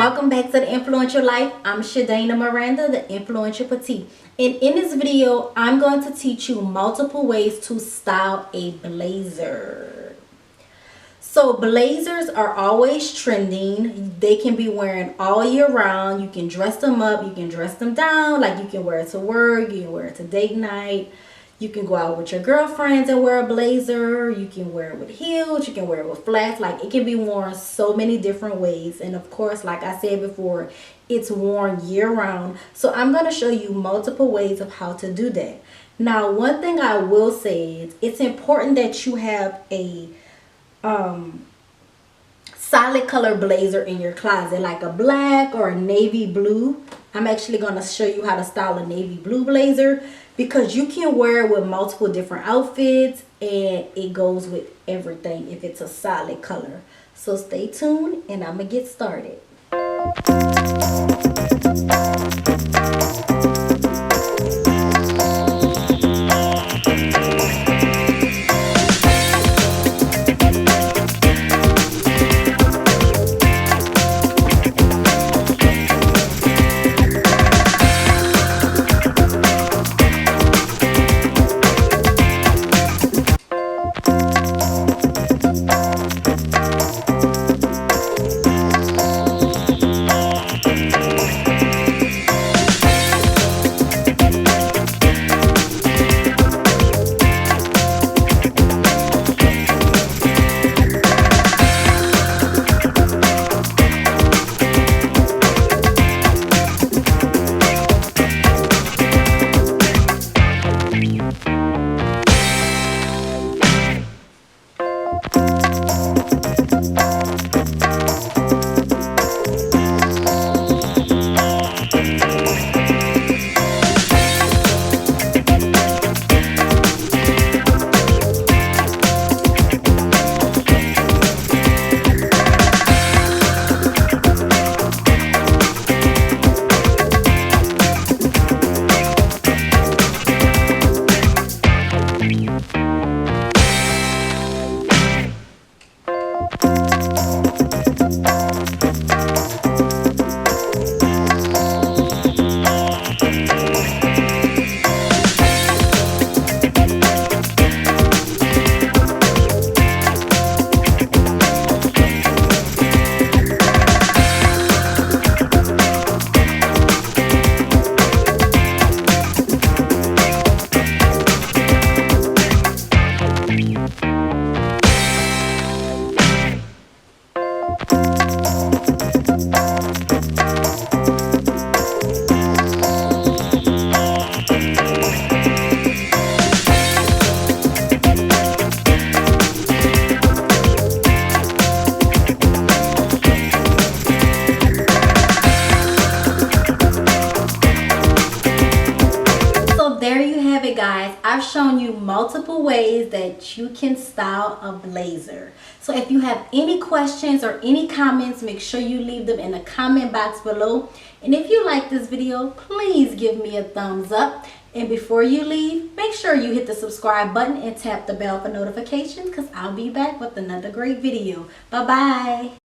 Welcome back to the Influential Life. I'm Shadana Miranda, the Influential Petite. And in this video, I'm going to teach you multiple ways to style a blazer. So blazers are always trending. They can be worn all year round. You can dress them up, you can dress them down. Like you can wear it to work, you can wear it to date night. You can go out with your girlfriends and wear a blazer. You can wear it with heels. You can wear it with flats. Like it can be worn so many different ways. And of course, like I said before, it's worn year round. So I'm going to show you multiple ways of how to do that. Now, one thing I will say is it's important that you have a solid color blazer in your closet, like a black or a navy blue. I'm actually going to show you how to style a navy blue blazer because you can wear it with multiple different outfits and it goes with everything if it's a solid color. So stay tuned and I'm going to get started. There you have it, guys. I've shown you multiple ways that you can style a blazer. So if you have any questions or any comments, make sure you leave them in the comment box below. And if you like this video, please give me a thumbs up. And before you leave, make sure you hit the subscribe button and tap the bell for notifications because I'll be back with another great video. Bye-bye.